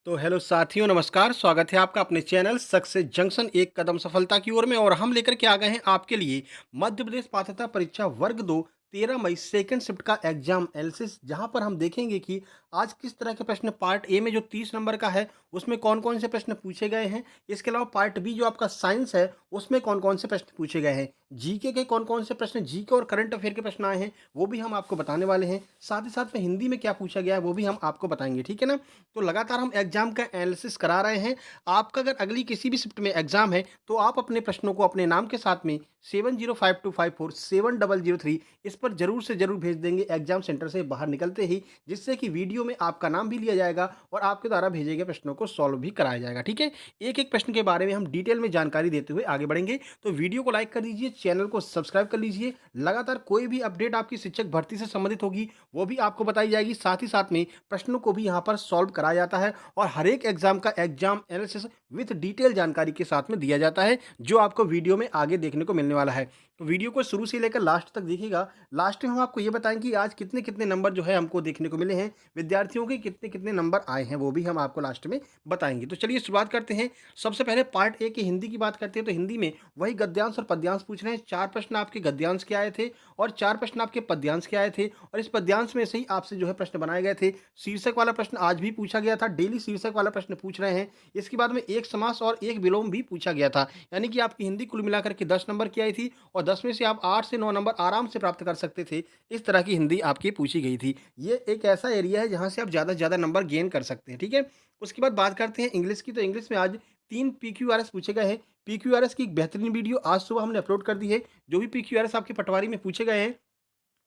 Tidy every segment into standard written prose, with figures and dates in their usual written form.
तो हेलो साथियों, नमस्कार। स्वागत है आपका अपने चैनल सक्सेस जंक्शन एक कदम सफलता की ओर में। और हम लेकर के आ गए हैं आपके लिए मध्य प्रदेश पात्रता परीक्षा वर्ग 2 13 मई सेकंड शिफ्ट का एग्जाम एनालिसिस, जहां पर हम देखेंगे कि आज किस तरह के प्रश्न पार्ट ए में जो 30 नंबर का है उसमें कौन कौन से प्रश्न पूछे गए हैं। इसके अलावा पार्ट बी जो आपका साइंस है उसमें कौन कौन से प्रश्न पूछे गए हैं। जीके के कौन कौन से प्रश्न, जीके और करंट अफेयर के प्रश्न आए हैं वो भी हम आपको बताने वाले हैं। साथ ही साथ में हिंदी में क्या पूछा गया है वो भी हम आपको बताएंगे, ठीक है ना। तो लगातार हम एग्जाम का एनालिसिस करा रहे हैं। आपका अगर अगली किसी भी शिफ्ट में एग्जाम है तो आप अपने प्रश्नों को अपने नाम के साथ में 7052547003 इस पर जरूर से जरूर भेज देंगे एग्जाम सेंटर से बाहर निकलते ही, जिससे कि वीडियो में आपका नाम भी लिया जाएगा और आपके द्वारा भेजे गए प्रश्नों को सॉल्व भी कराया जाएगा, ठीक है। एक एक प्रश्न के बारे में हम डिटेल में जानकारी देते हुए आगे बढ़ेंगे। तो वीडियो को लाइक कर दीजिए, चैनल को सब्सक्राइब कर लीजिए। लगातार कोई भी अपडेट आपकी शिक्षक भर्ती से संबंधित होगी वो भी आपको बताई जाएगी। साथ ही साथ में प्रश्नों को भी यहाँ पर सॉल्व कराया जाता है और हर एक एग्जाम का एग्जाम एनालिसिस विथ डिटेल जानकारी के साथ में दिया जाता है, जो आपको वीडियो में आगे देखने को मिलने वाला है। तो वीडियो को शुरू से लेकर लास्ट तक देखिएगा। लास्ट में हम आपको ये बताएंगे कि आज कितने कितने नंबर जो है हमको देखने को मिले हैं, विद्यार्थियों के कितने कितने नंबर आए हैं वो भी हम आपको लास्ट में बताएंगे। तो चलिए शुरुआत करते हैं। सबसे पहले पार्ट ए की हिंदी की बात करते हैं। तो हिंदी में वही गद्यांश और पद्यांश पूछ रहे हैं। 4 प्रश्न आपके गद्यांश के आए थे और 4 प्रश्न आपके पद्यांश के आए थे। और इस पद्यांश में से ही आपसे जो है प्रश्न बनाए गए थे। शीर्षक वाला प्रश्न आज भी पूछा गया था, डेली शीर्षक वाला प्रश्न पूछ रहे हैं। इसके बाद में एक समास और एक विलोम भी पूछा गया था। यानी कि आपकी हिंदी कुल मिलाकर के 10 नंबर की आई थी और 10 में से आप 8 से 9 नंबर आराम से प्राप्त कर सकते थे। इस तरह की हिंदी आपकी पूछी गई थी। ये एक ऐसा एरिया है जहाँ से आप ज़्यादा से ज़्यादा नंबर गेन कर सकते हैं, ठीक है। उसके बाद बात करते हैं इंग्लिश की। तो इंग्लिश में आज 3 पीक्यूआरएस पूछे गए हैं। पीक्यूआरएस की एक बेहतरीन वीडियो आज सुबह हमने अपलोड कर दी है। जो भी पीक्यूआरएस आपके पटवारी में पूछे गए हैं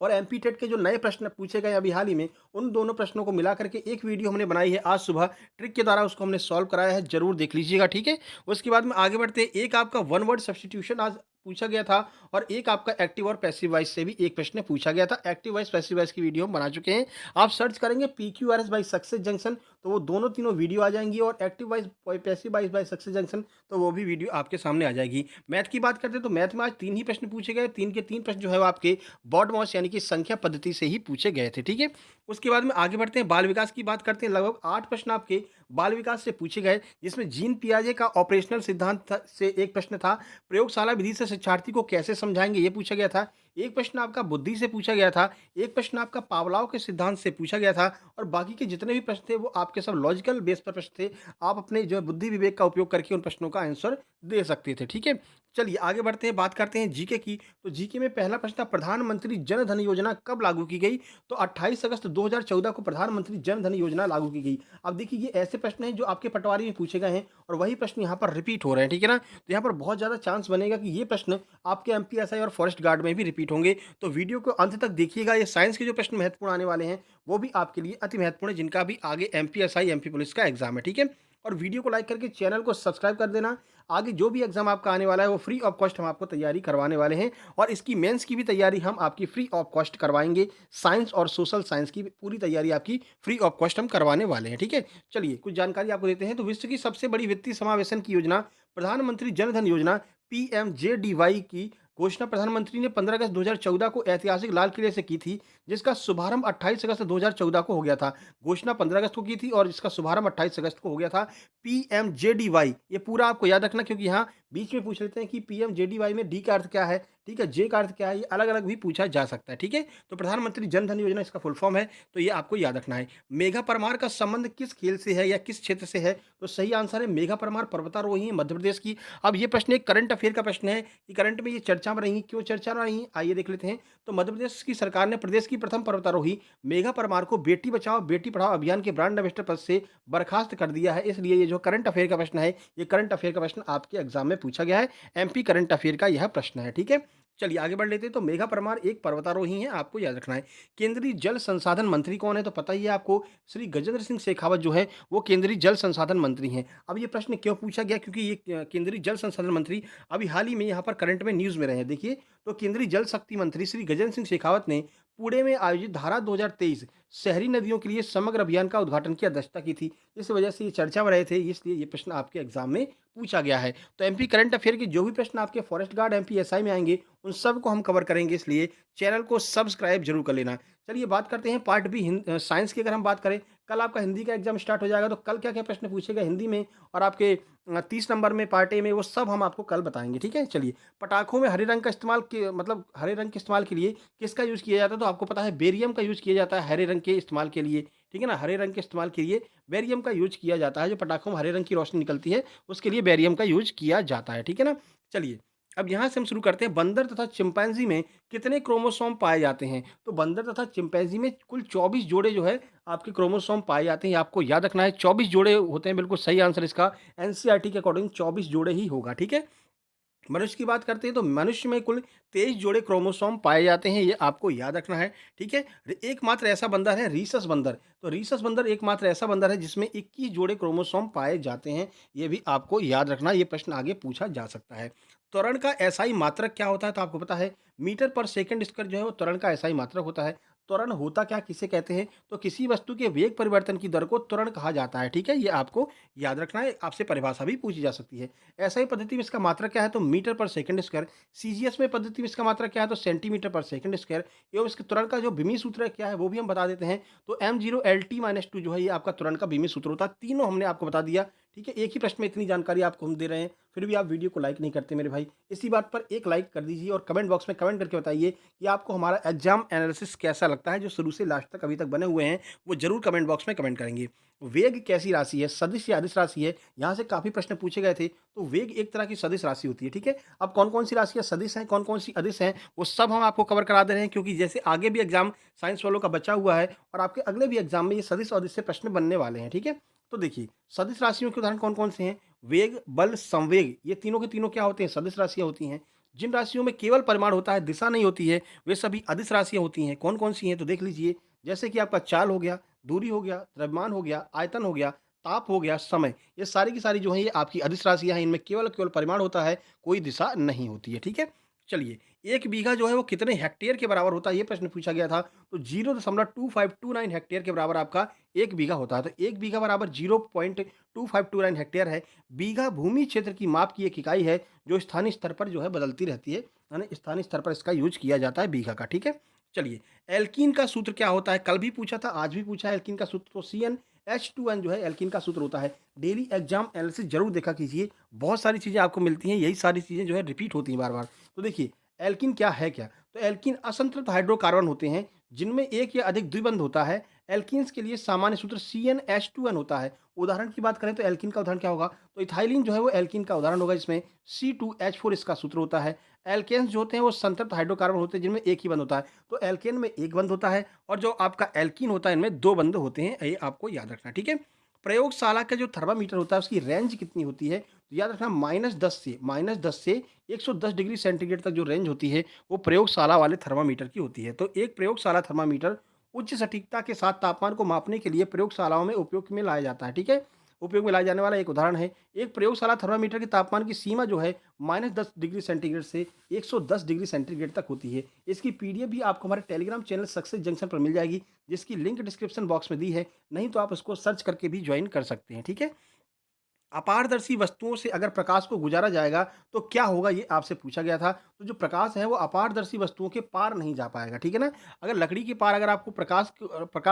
और एमपी टेट के जो नए प्रश्न पूछे गए अभी हाल ही में, उन दोनों प्रश्नों को मिला करके एक वीडियो हमने बनाई है आज सुबह। ट्रिक के द्वारा उसको हमने सॉल्व कराया है, जरूर देख लीजिएगा, ठीक है। उसके बाद में आगे बढ़ते हैं। एक आपका वन वर्ड सब्स्टिट्यूशन आज पूछा गया था और एक आपका एक्टिव और पैसिव वॉइस से भी एक प्रश्न पूछा गया था। एक्टिव वॉइस पैसिव वॉइस की वीडियो हम बना चुके हैं। आप सर्च करेंगे पीक्यूआरएस बाई सक्सेस जंक्शन तो वो दोनों तीनों वीडियो आ जाएंगी, और active voice passive voice by success junction तो वो भी वीडियो आपके सामने आ जाएगी। मैथ की बात करते हैं तो मैथ में आज 3 ही प्रश्न पूछे गए। 3 के 3 प्रश्न जो है वो आपके बॉड मॉस यानी कि संख्या पद्धति से ही पूछे गए थे, ठीक है। उसके बाद में आगे बढ़ते हैं। बाल विकास की बात करते हैं। लगभग 8 प्रश्न आपके बाल विकास से पूछे गए, जिसमें जीन पियाजे का ऑपरेशनल सिद्धांत से एक प्रश्न था। प्रयोगशाला विधि से शिक्षार्थी को कैसे समझाएंगे ये पूछा गया था। एक प्रश्न आपका बुद्धि से पूछा गया था। एक प्रश्न आपका पावलाव के सिद्धांत से पूछा गया था। और बाकी के जितने भी प्रश्न थे वो आपके सब लॉजिकल बेस पर प्रश्न थे। आप अपने जो है बुद्धि विवेक का उपयोग करके उन प्रश्नों का आंसर दे सकते थे, ठीक है। चलिए आगे बढ़ते हैं, बात करते हैं जीके की। तो जीके में पहला प्रश्न था, प्रधानमंत्री जन धन योजना कब लागू की गई। तो 28 अगस्त 2014 को प्रधानमंत्री जन धन योजना लागू की गई। अब देखिए ये ऐसे प्रश्न हैं जो आपके पटवारी में पूछे गए हैं और वही प्रश्न यहाँ पर रिपीट हो रहे हैं, ठीक है ना। तो यहाँ पर बहुत ज़्यादा चांस बनेगा कि ये प्रश्न आपके एमपीएसआई और फॉरेस्ट गार्ड में भी रिपीट होंगे। तो वीडियो को अंत तक देखिएगा। ये साइंस के जो प्रश्न महत्वपूर्ण आने वाले हैं वो भी आपके लिए अति महत्वपूर्ण है, जिनका भी आगे एमपीएसआई एमपी पुलिस का एग्जाम है, ठीक है। और वीडियो को लाइक करके चैनल को सब्सक्राइब कर देना। आगे जो भी एग्जाम आपका आने वाला है वो फ्री ऑफ कॉस्ट हम आपको तैयारी करवाने वाले हैं, और इसकी मेंस की भी तैयारी हम आपकी फ्री ऑफ कॉस्ट करवाएंगे। साइंस और सोशल साइंस की पूरी तैयारी आपकी फ्री ऑफ कॉस्ट हम करवाने वाले हैं, ठीक है। चलिए कुछ जानकारी आपको देते हैं। तो विश्व की सबसे बड़ी वित्तीय समावेशन की योजना प्रधानमंत्री जन धन योजना पीएमजेडीवाई की घोषणा प्रधानमंत्री ने 15 अगस्त 2014 को ऐतिहासिक लाल किले से की थी, जिसका शुभारंभ 28 अगस्त 2014 को हो गया था। घोषणा 15 अगस्त को की थी और इसका शुभारंभ 28 अगस्त को हो गया था। पीएमजेडीवाई ये पूरा आपको याद रखना, क्योंकि यहाँ बीच में पूछ लेते हैं कि पीएमजेडीवाई में डी का अर्थ क्या है, ठीक है, जे का अर्थ क्या है, ये अलग अलग भी पूछा जा सकता है, ठीक है। तो प्रधानमंत्री जन धन योजना इसका फुल फॉर्म है, तो ये आपको याद रखना है। मेघा परमार का संबंध किस खेल से है या किस क्षेत्र से है। तो सही आंसर है मेघा परमार पर्वतारोही है मध्य प्रदेश की। अब ये प्रश्न एक करंट अफेयर का प्रश्न है कि करंट में ये चर्चा में रही, क्यों चर्चा में रही, आइए देख लेते हैं। तो मध्य प्रदेश की सरकार ने प्रदेश की प्रथम पर्वतारोही मेघा परमार को बेटी बचाओ बेटी पढ़ाओ अभियान के ब्रांड एम्बेसडर पद से बर्खास्त कर दिया है। इसलिए ये जो करंट अफेयर का प्रश्न है, ये करंट अफेयर का प्रश्न आपके एग्जाम में पूछा गया है। एमपी करंट अफेयर का यह प्रश्न है, ठीक है। चलिए आगे बढ़ लेते हैं। तो मेघा परमार एक पर्वतारोही हैं, आपको याद रखना है। केंद्रीय जल संसाधन मंत्री कौन है। तो पता ही है आपको, श्री गजेंद्र सिंह शेखावत जो है वो केंद्रीय जल संसाधन मंत्री हैं। अब ये प्रश्न क्यों पूछा गया, क्योंकि ये केंद्रीय जल संसाधन मंत्री अभी हाल ही में यहाँ पर करंट में न्यूज़ में रहे हैं। देखिए, तो केंद्रीय जल शक्ति मंत्री श्री गजेंद्र सिंह शेखावत ने पुणे में आयोजित धारा 2023 शहरी नदियों के लिए समग्र अभियान का उद्घाटन की अध्यक्षता की थी। इस वजह से ये चर्चा में रहे थे, इसलिए ये प्रश्न आपके एग्जाम में पूछा गया है। तो एमपी करंट अफेयर के जो भी प्रश्न आपके फॉरेस्ट गार्ड एमपी एसआई में आएंगे उन सब को हम कवर करेंगे, इसलिए चैनल को सब्सक्राइब जरूर कर लेना। चलिए बात करते हैं पार्ट बी साइंस की। अगर हम बात करें कल आपका हिंदी का एग्ज़ाम स्टार्ट हो जाएगा, तो कल क्या-क्या प्रश्न पूछेगा हिंदी में और आपके 30 नंबर में पार्ट ए में, वो सब हम आपको कल बताएँगे, ठीक है? चलिए, पटाखों में हरे रंग का इस्तेमाल के मतलब हरे रंग के इस्तेमाल के लिए किसका यूज़ किया जाता है? तो आपको पता है बेरियम का यूज़ किया जाता है हरे रंग के इस्तेमाल के लिए, ठीक है ना? हरे रंग के इस्तेमाल के लिए बेरियम का यूज़ किया जाता है, जो पटाखों में हरे रंग की रोशनी निकलती है, उसके लिए बेरियम का यूज़ किया जाता है, ठीक है ना? चलिए, अब यहाँ से हम शुरू करते हैं, बंदर तथा चिंपैंज़ी में कितने क्रोमोसोम पाए जाते हैं? तो बंदर तथा चिंपैंज़ी में कुल 24 जोड़े जो है आपके क्रोमोसोम पाए जाते हैं, ये आपको याद रखना है। 24 जोड़े होते हैं, बिल्कुल सही आंसर इसका एनसीईआरटी के अकॉर्डिंग 24 जोड़े ही होगा, ठीक है? मनुष्य की बात करते हैं तो मनुष्य में कुल 23 जोड़े क्रोमोसोम पाए जाते हैं, ये आपको याद रखना है, ठीक है? एकमात्र ऐसा बंदर है रीसस बंदर, तो रीसस बंदर एकमात्र ऐसा बंदर है जिसमें 21 जोड़े क्रोमोसोम पाए जाते हैं, ये भी आपको याद रखना है, ये प्रश्न आगे पूछा जा सकता है। त्वरण का एसआई मात्रक क्या होता है? तो आपको पता है मीटर पर सेकंड स्क्वायर जो है वो त्वरण का एसआई मात्रक होता है। त्वरण होता क्या किसे कहते हैं? तो किसी वस्तु के वेग परिवर्तन की दर को त्वरण कहा जाता है, ठीक है? ये आपको याद रखना है, आपसे परिभाषा भी पूछी जा सकती है। एसआई पद्धति में इसका मात्रक क्या है? तो मीटर पर सेकंड स्क्वायर। सीजीएस में पद्धति में इसका मात्रक क्या है? तो सेंटीमीटर पर सेकंड स्क्वायर। एवं इसके त्वरण का जो विमीय सूत्र है क्या है, वो भी हम बता देते हैं। तो m0 LT-2 जो है ये आपका त्वरण का विमीय सूत्र होता है। तीनों हमने आपको बता दिया, ठीक है? एक ही प्रश्न में इतनी जानकारी आपको हम दे रहे हैं, फिर भी आप वीडियो को लाइक नहीं करते मेरे भाई। इसी बात पर एक लाइक कर दीजिए और कमेंट बॉक्स में कमेंट करके बताइए कि आपको हमारा एग्जाम एनालिसिस कैसा लगता है। जो शुरू से लास्ट तक अभी तक बने हुए हैं, वो ज़रूर कमेंट बॉक्स में कमेंट करेंगे। वेग कैसी राशि है? सदिश या अदिश राशि है? यहाँ से काफ़ी प्रश्न पूछे गए थे, तो वेग एक तरह की सदिश राशि होती है, ठीक है? अब कौन-कौन सी राशियाँ सदिश हैं, कौन-कौन सी अदिश हैं, वो सब हम आपको कवर करा दे रहे हैं, क्योंकि जैसे आगे भी एग्जाम साइंस वालों का बचा हुआ है और आपके अगले भी एग्जाम में ये सदिश और अदिश से प्रश्न बनने वाले हैं, ठीक है? तो देखिए, सदिश राशियों के उदाहरण कौन-कौन से हैं? वेग, बल, संवेग, ये तीनों के तीनों क्या होते हैं? सदिश राशियाँ होती हैं। जिन राशियों में केवल परिमाण होता है, दिशा नहीं होती है, वे सभी अदिश राशियाँ होती हैं। कौन-कौन सी हैं? तो देख लीजिए, जैसे कि आपका चाल हो गया, दूरी हो गया, द्रव्यमान हो गया, आयतन हो गया, ताप हो गया, समय, ये सारी की सारी जो हैं ये आपकी अदिश राशियाँ हैं, इनमें केवल केवल परिमाण होता है, कोई दिशा नहीं होती है, ठीक है? चलिए, 1 बीघा जो है वो कितने हेक्टेयर के बराबर होता है? ये प्रश्न पूछा गया था, तो 0.2529 हेक्टेयर के बराबर आपका 1 बीघा होता है, तो 1 बीघा बराबर 0.2529 हेक्टेयर है। बीघा भूमि क्षेत्र की माप की एक इकाई है, जो स्थानीय स्तर पर जो है बदलती रहती है, यानी स्थानीय स्तर पर इसका यूज़ किया जाता है बीघा का, ठीक है? चलिए, एल्कीन का सूत्र क्या होता है? कल भी पूछा था, आज भी पूछा है एल्कीन का सूत्र, तो CnH2n जो है एल्कीन का सूत्र होता है। डेली एग्जाम एनालिसिस ज़रूर देखा कीजिए, बहुत सारी चीज़ें आपको मिलती हैं, यही सारी चीज़ें जो है रिपीट होती हैं बार-बार। तो देखिए, एल्कीन क्या है क्या? तो एल्कीन असंतृप्त हाइड्रोकार्बन होते हैं, जिनमें एक या अधिक द्विबंध होता है। एल्कीन्स के लिए सामान्य सूत्र CnH2n होता है। उदाहरण की बात करें तो एल्कीन का उदाहरण क्या होगा? तो इथाइलिन जो है वो एल्कीन का उदाहरण होगा, जिसमें C2H4 इसका सूत्र होता है। एल्केन्स जो होते हैं वो संतृप्त हाइड्रोकार्बन होते हैं, जिनमें एक ही बंध होता है। तो एल्केन में एक बंध होता है और जो आपका एल्कीन होता है इनमें 2 बंध होते हैं, ये आपको याद रखना है, ठीक है? प्रयोगशाला का जो थर्मामीटर होता है उसकी रेंज कितनी होती है? तो याद रखना, -10 से 110 डिग्री सेंटीग्रेड तक जो रेंज होती है, वो प्रयोगशाला वाले थर्मामीटर की होती है। तो एक प्रयोगशाला थर्मामीटर उच्च सटीकता के साथ तापमान को मापने के लिए प्रयोगशालाओं में उपयोग में लाया जाता है, ठीक है? उपयोग में लाए जाने वाला एक उदाहरण है। एक प्रयोगशाला थर्मामीटर के तापमान की सीमा जो है -10 डिग्री सेंटीग्रेड से 110 डिग्री सेंटीग्रेड तक होती है। इसकी पीडीएफ भी आपको हमारे टेलीग्राम चैनल सक्सेस जंक्शन पर मिल जाएगी, जिसकी लिंक डिस्क्रिप्शन बॉक्स में दी है। नहीं तो आप उसको सर्च करके भी ज्वाइन कर सकते हैं, ठीक है? अपारदर्शी वस्तुओं से अगर प्रकाश को गुजारा जाएगा तो क्या होगा, ये आपसे पूछा गया था। तो जो प्रकाश है वो अपारदर्शी वस्तुओं के पार नहीं जा पाएगा, ठीक है ना? अगर लकड़ी के पार अगर आपको प्रकाश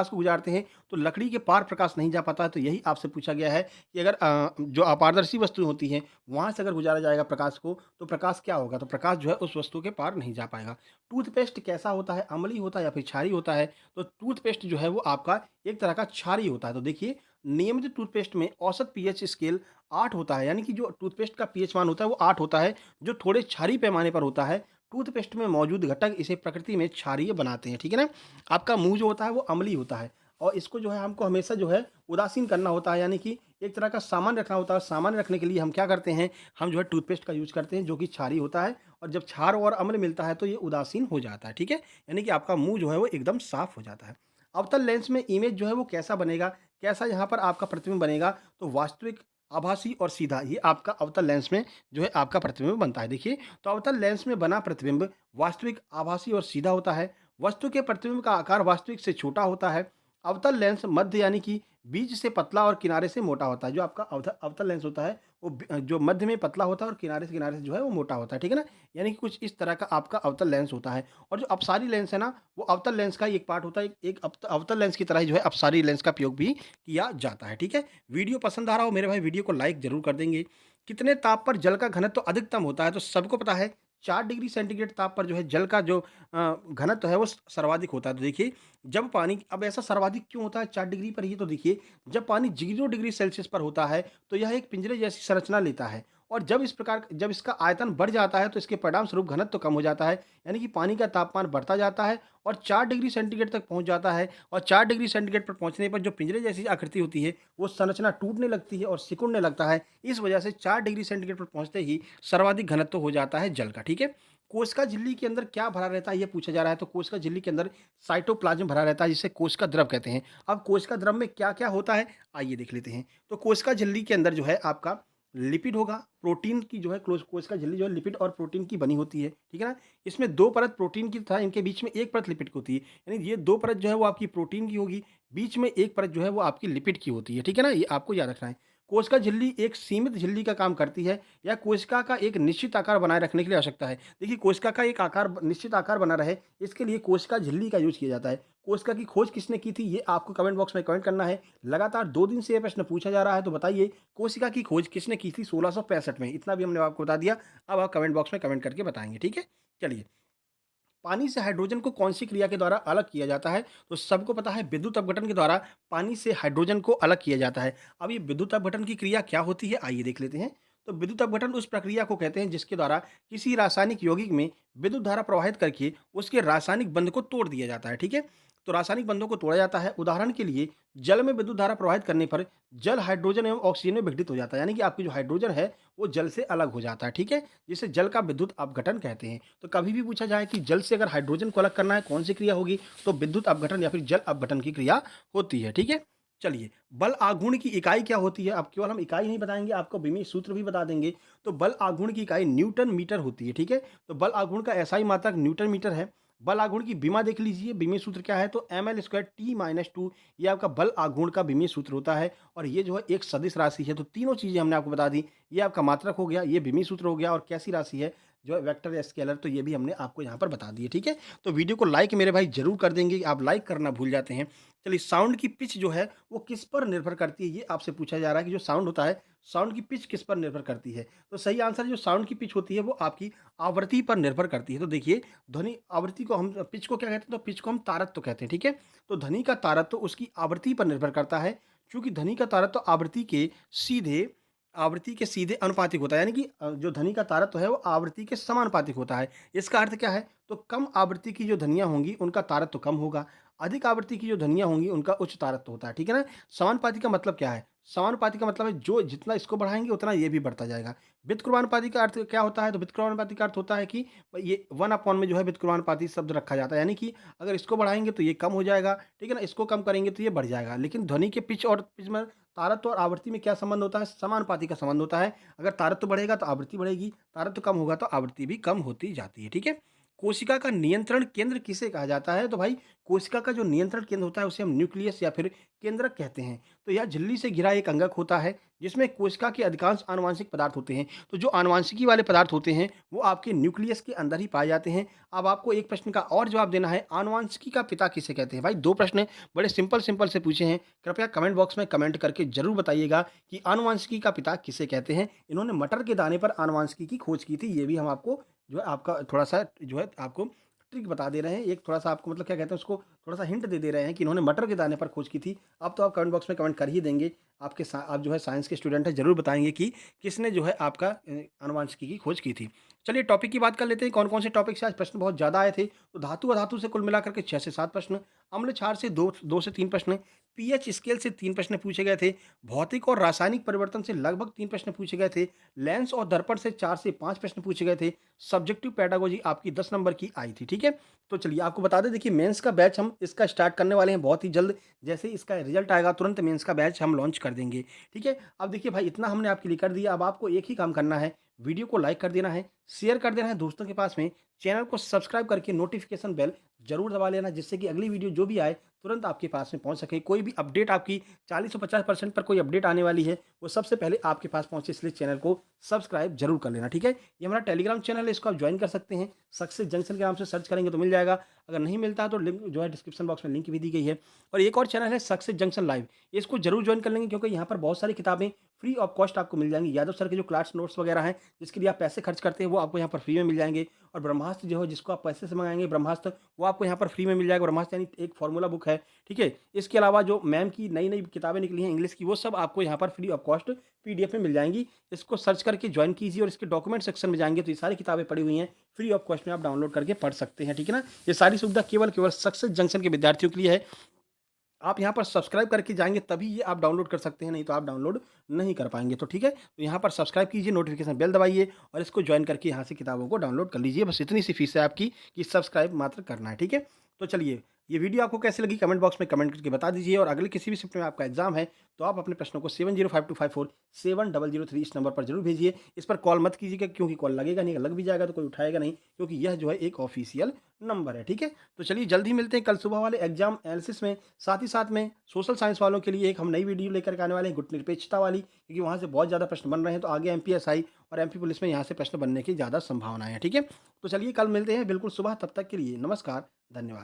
को गुजारते हैं तो लकड़ी के पार प्रकाश नहीं जा पाता है। तो यही आपसे पूछा गया है कि अगर जो अपारदर्शी वस्तुएं होती हैं वहां से अगर गुजारा जाएगा प्रकाश को, तो प्रकाश क्या होगा? तो प्रकाश जो है उस वस्तु के पार नहीं जा पाएगा। टूथपेस्ट कैसा होता है? अम्लीय होता है या फिर क्षारीय होता है? तो टूथपेस्ट जो है वो आपका एक तरह का क्षारीय होता है। तो देखिए, नियमित टूथपेस्ट में औसत पीएच स्केल 8 होता है, यानी कि जो टूथपेस्ट का पीएच मान होता है वो 8 होता है, जो थोड़े क्षारीय पैमाने पर होता है। टूथपेस्ट में मौजूद घटक इसे प्रकृति में क्षारीय बनाते हैं, ठीक है ना? आपका मुँह जो होता है वो अम्लीय होता है और इसको जो है हमको हमेशा जो है उदासीन करना होता है, यानी कि एक तरह का सामान्य रखना होता है। सामान्य रखने के लिए हम क्या करते हैं, हम जो है टूथपेस्ट का यूज़ करते हैं, जो कि क्षारीय होता है, और जब क्षार और अम्ल मिलता है तो ये उदासीन हो जाता है, ठीक है? यानी कि आपका मुँह जो है वो एकदम साफ हो जाता है। अवतल लेंस में इमेज जो है वो कैसा बनेगा? कैसा यहाँ पर आपका प्रतिबिंब बनेगा? तो वास्तविक, आभासी और सीधा, ये आपका अवतल लेंस में जो है आपका प्रतिबिंब बनता है। देखिए, तो अवतल लेंस में बना प्रतिबिंब वास्तविक, आभासी और सीधा होता है। वस्तु के प्रतिबिंब का आकार वास्तविक से छोटा होता है। अवतल लेंस मध्य यानी कि बीच से पतला और किनारे से मोटा होता है। जो आपका अवतल लेंस होता है वो जो मध्य में पतला होता है और किनारे से जो है वो मोटा होता है, ठीक है ना? यानी कि कुछ इस तरह का आपका अवतल लेंस होता है। और जो अपसारी लेंस है ना, वो अवतल लेंस का ही एक पार्ट होता है। एक अवतल लेंस की तरह ही जो है अपसारी लेंस का उपयोग भी किया जाता है, ठीक है? वीडियो पसंद आ रहा हो मेरे भाई, वीडियो को लाइक ज़रूर कर देंगे। कितने ताप पर जल का घनत्व अधिकतम होता है? तो सबको पता है 4 डिग्री सेंटीग्रेड ताप पर जो है जल का जो घनत्व है वो सर्वाधिक होता है। तो देखिए, जब पानी, अब ऐसा सर्वाधिक क्यों होता है 4 डिग्री पर ही? तो देखिए, जब पानी 0 डिग्री सेल्सियस पर होता है तो यह एक पिंजरे जैसी संरचना लेता है, और जब इसका आयतन बढ़ जाता है तो इसके परिणामस्वरूप घनत्व तो कम हो जाता है, यानी कि पानी का तापमान बढ़ता जाता है और 4 डिग्री सेंटीग्रेड तक पहुंच जाता है। और 4 डिग्री सेंटीग्रेड पर पहुंचने पर जो पिंजरे जैसी आकृति होती है वो संरचना टूटने लगती है और सिकुड़ने लगता है। इस वजह से 4 डिग्री सेंटीग्रेड पर पहुंचते ही सर्वाधिक घनत्व हो जाता है जल का, ठीक है? कोशिका झिल्ली के अंदर क्या भरा रहता है, ये पूछा जा रहा है। तो कोशिका झिल्ली के अंदर साइटोप्लाज्म भरा रहता है, जिसे कोशिका द्रव कहते हैं। अब कोशिका द्रव में क्या-क्या होता है, आइए देख लेते हैं। तो कोशिका झिल्ली के अंदर जो है आपका लिपिड होगा, प्रोटीन की जो है कोशिका झिल्ली जो है लिपिड और प्रोटीन की बनी होती है, ठीक है ना? इसमें 2 परत प्रोटीन की तथा इनके बीच में 1 परत लिपिड की होती है। यानी ये 2 परत जो है वो आपकी प्रोटीन की होगी, बीच में 1 परत जो है वो आपकी लिपिड की होती है, ठीक है ना? ये आपको याद रखना है। कोशिका झिल्ली एक सीमित झिल्ली का काम करती है, या कोशिका का एक निश्चित आकार बनाए रखने के लिए आवश्यकता है। देखिए, कोशिका का एक निश्चित आकार बना रहे, इसके लिए कोशिका झिल्ली का यूज़ किया जाता है। कोशिका की खोज किसने की थी, ये आपको कमेंट बॉक्स में कमेंट करना है। लगातार 2 दिन से ये प्रश्न पूछा जा रहा है, तो बताइए कोशिका की खोज किसने की थी 1665 में? इतना भी हमने आपको बता दिया। अब आप कमेंट बॉक्स में कमेंट करके बताएँगे, ठीक है? चलिए, पानी से हाइड्रोजन को कौन-सी क्रिया के द्वारा अलग किया जाता है? तो सबको पता है विद्युत अपघटन के द्वारा पानी से हाइड्रोजन को अलग किया जाता है। अब ये विद्युत अपघटन की क्रिया क्या होती है? आइए देख लेते हैं। तो विद्युत अपघटन उस प्रक्रिया को कहते हैं जिसके द्वारा किसी रासायनिक यौगिक में विद्युत धारा प्रवाहित करके उसके रासायनिक बंध को तोड़ दिया जाता है, ठीक है? तो रासायनिक बंधों को तोड़ा जाता है। उदाहरण के लिए, जल में विद्युत धारा प्रवाहित करने पर जल हाइड्रोजन एवं ऑक्सीजन में विघटित हो जाता है। यानी कि आपकी जो हाइड्रोजन है वो जल से अलग हो जाता है, ठीक है? जिसे जल का विद्युत अपघटन कहते हैं। तो कभी भी पूछा जाए कि जल से अगर हाइड्रोजन को अलग करना है, कौन सी क्रिया होगी? तो विद्युत अपघटन या फिर जल अपघटन की क्रिया होती है, ठीक है? चलिए, बल आघूर्ण की इकाई क्या होती है? अब केवल हम इकाई नहीं बताएँगे, आपको विमीय सूत्र भी बता देंगे। तो बल आघूर्ण की इकाई न्यूटन मीटर होती है, ठीक है? तो बल आघूर्ण का एसआई मात्रक न्यूटन मीटर है। बल आघूर्ण की विमा देख लीजिए, विमीय सूत्र क्या है? तो ml2t-2, ये आपका बल आघूर्ण का विमीय सूत्र होता है। और ये जो है एक सदिश राशि है। तो तीनों चीज़ें हमने आपको बता दी। ये आपका मात्रक हो गया, ये विमीय सूत्र हो गया, और कैसी राशि है जो है वेक्टर या स्केलर, तो ये भी हमने आपको यहाँ पर बता दिए, ठीक है? तो वीडियो को लाइक मेरे भाई ज़रूर कर देंगे, आप लाइक करना भूल जाते हैं। चलिए, साउंड की पिच जो है वो किस पर निर्भर करती है, ये आपसे पूछा जा रहा है कि जो साउंड होता है, साउंड की पिच किस पर निर्भर करती है? तो सही आंसर, जो साउंड की पिच होती है वो आपकी आवृत्ति पर निर्भर करती है। तो देखिए, ध्वनि आवृत्ति को हम पिच को क्या कहते हैं? तो पिच को हम तारत्व कहते हैं, ठीक है? तो ध्वनि का तारत्व उसकी आवृत्ति पर निर्भर करता है। चूँकि ध्वनि का तारत्व आवृत्ति के सीधे अनुपातिक होता है, यानी कि जो ध्वनि का तारत्व है वो आवृत्ति के समानुपातिक होता है। इसका अर्थ क्या है? तो कम आवृत्ति की जो ध्वनियाँ होंगी उनका तारत्व कम होगा, अधिक आवृत्ति की जो ध्वनियाँ होंगी उनका उच्च तारत्व होता है, ठीक है ना? समानुपाती का मतलब क्या है? समानुपाती का मतलब है जो जितना इसको बढ़ाएँगे उतना ये भी बढ़ता जाएगा। व्युत्क्रमानुपाती का अर्थ क्या होता है? तो व्युत्क्रमानुपाती का अर्थ होता है कि ये 1 अपॉन में जो है व्युत्क्रमानुपाती शब्द रखा जाता है, यानी कि अगर इसको बढ़ाएँगे तो ये कम हो जाएगा, ठीक है ना? इसको कम करेंगे तो ये बढ़ जाएगा। लेकिन ध्वनि के पिच में तारत्व और आवृत्ति में क्या संबंध होता है? समानुपाती का संबंध होता है। अगर तारत्व बढ़ेगा तो आवृत्ति बढ़ेगी, तारत्व कम होगा तो आवृत्ति भी कम होती जाती है, ठीक है? कोशिका का नियंत्रण केंद्र किसे कहा जाता है? तो भाई, कोशिका का जो नियंत्रण केंद्र होता है उसे हम न्यूक्लियस या फिर केंद्रक कहते हैं। तो यह झिल्ली से घिरा एक अंगक होता है जिसमें कोशिका के अधिकांश आनुवांशिक पदार्थ होते हैं। तो जो आनुवांशिकी वाले पदार्थ होते हैं वो आपके न्यूक्लियस के अंदर ही पाए जाते हैं। अब आपको एक प्रश्न का और जवाब देना है, आनुवांशिकी का पिता किसे कहते हैं? भाई, 2 प्रश्न बड़े सिंपल से पूछे हैं। कृपया कमेंट बॉक्स में कमेंट करके ज़रूर बताइएगा कि आनुवांशिकी का पिता किसे कहते हैं? इन्होंने मटर के दाने पर आनुवांशिकी की खोज की थी। ये भी हम आपको जो है आपका थोड़ा-सा जो है आपको ट्रिक बता दे रहे हैं। एक थोड़ा-सा आपको मतलब क्या कहते हैं उसको, थोड़ा-सा हिंट दे रहे हैं कि इन्होंने मटर के दाने पर खोज की थी। अब तो आप कमेंट बॉक्स में कमेंट कर ही देंगे। आप जो है साइंस के स्टूडेंट हैं, ज़रूर बताएँगे कि किसने जो है आपका आनुवंशिकी की खोज की थी। चलिए, टॉपिक की बात कर लेते हैं, कौन-कौन से टॉपिक से आज प्रश्न बहुत ज़्यादा आए थे। तो धातु-अधातु से कुल मिलाकर के 6 से 7 प्रश्न, अम्ल क्षार से 2 से 3 प्रश्न, पीएच स्केल से 3 प्रश्न पूछे गए थे, भौतिक और रासायनिक परिवर्तन से लगभग 3 प्रश्न पूछे गए थे, लेंस और दर्पण से 4 से 5 प्रश्न पूछे गए थे, सब्जेक्टिव पेडागोजी आपकी 10 नंबर की आई थी, ठीक है? तो चलिए, आपको बता दें, देखिए मेंस का बैच हम इसका स्टार्ट करने वाले हैं बहुत ही जल्द। जैसे ही इसका रिजल्ट आएगा तुरंत मेंस का बैच हम लॉन्च कर देंगे, ठीक है? अब देखिए भाई, इतना हमने आपके लिए कर दिया, अब आपको एक ही काम करना है, वीडियो को लाइक कर देना है, शेयर कर देना है दोस्तों के पास में, चैनल को सब्सक्राइब करके नोटिफिकेशन बेल ज़रूर दबा लेना, जिससे कि अगली वीडियो जो भी आए तुरंत आपके पास में पहुँच सके। कोई भी अपडेट आपकी 40 से 50% पर कोई अपडेट आने वाली है, वो सबसे पहले आपके पास पहुँचे, इसलिए चैनल को सब्सक्राइब ज़रूर कर लेना, ठीक है? ये हमारा टेलीग्राम चैनल है, इसको आप ज्वाइन कर सकते हैं। सक्सेस जंक्शन के नाम से सर्च करेंगे तो मिल जाएगा। अगर नहीं मिलता है तो लिंक जो है डिस्क्रिप्शन बॉक्स में लिंक भी दी गई है। और एक और चैनल है सक्सेस जंक्शन लाइव, इसको ज़रूर ज्वाइन कर लेंगे, क्योंकि यहाँ पर बहुत सारी किताबें फ्री ऑफ कॉस्ट आपको मिल जाएँगी। यादव सर के जो क्लास नोट्स वगैरह हैं, जिसके लिए आप पैसे खर्च करते हैं, वो आपको यहाँ पर फ्री में मिल जाएँगे। और ब्रह्मास्त्र जो है, जिसको आप पैसे से मंगाएँगे ब्रह्मास्त्र, वो आपको यहाँ पर फ्री में मिल जाएगा। ब्रह्मास्त्र यानी एक फ़ॉर्मूला बुक है, ठीक है? इसके अलावा जो मैम की नई-नई किताबें निकली हैं इंग्लिश की, वो सब आपको यहाँ पर फ्री ऑफ कॉस्ट पीडीएफ में मिल जाएँगी। इसको सर्च करके जॉइन कीजिए और इसके डॉक्यूमेंट सेक्शन में जाएँगे तो ये सारी किताबें पड़ी हुई हैं, फ्री ऑफ कॉस्ट में आप डाउनलोड करके पढ़ सकते हैं, ठीक है ना? ये सारी सुविधा केवल सक्सेस जंक्शन के विद्यार्थियों के लिए है। आप यहाँ पर सब्सक्राइब करके जाएँगे तभी ये आप डाउनलोड कर सकते हैं, नहीं तो आप डाउनलोड नहीं कर पाएँगे। तो ठीक है, तो यहाँ पर सब्सक्राइब कीजिए, नोटिफ़िकेशन बेल दबाइए और इसको जॉइन करके यहाँ से किताबों को डाउनलोड कर लीजिए। बस इतनी सी फीस है आपकी कि सब्सक्राइब मात्र करना है, ठीक है? तो चलिए, ये वीडियो आपको कैसी लगी कमेंट बॉक्स में कमेंट करके बता दीजिए, और अगले किसी भी शिफ्ट में आपका एग्ज़ाम है, तो आप अपने प्रश्नों को 7052547003 इस नंबर पर ज़रूर भेजिए। इस पर कॉल मत कीजिएगा, क्योंकि कॉल लगेगा नहीं, लग भी जाएगा तो कोई उठाएगा नहीं, क्योंकि यह जो है एक ऑफ़िशियल नंबर है, ठीक है? तो चलिए जल्द ही मिलते हैं कल सुबह वाले एग्जाम एनालिसिस में। साथ ही साथ में सोशल साइंस वालों के लिए एक हम नई वीडियो लेकर के आने वाले हैं, गुटनिरपेक्षता वाली, क्योंकि वहाँ से बहुत ज़्यादा प्रश्न बन रहे हैं। तो आगे एमपीएसआई और एमपी पुलिस में यहाँ से प्रश्न बनने की ज़्यादा संभावना है, ठीक है? तो चलिए कल मिलते हैं बिल्कुल सुबह, तब तक के लिए नमस्कार, धन्यवाद।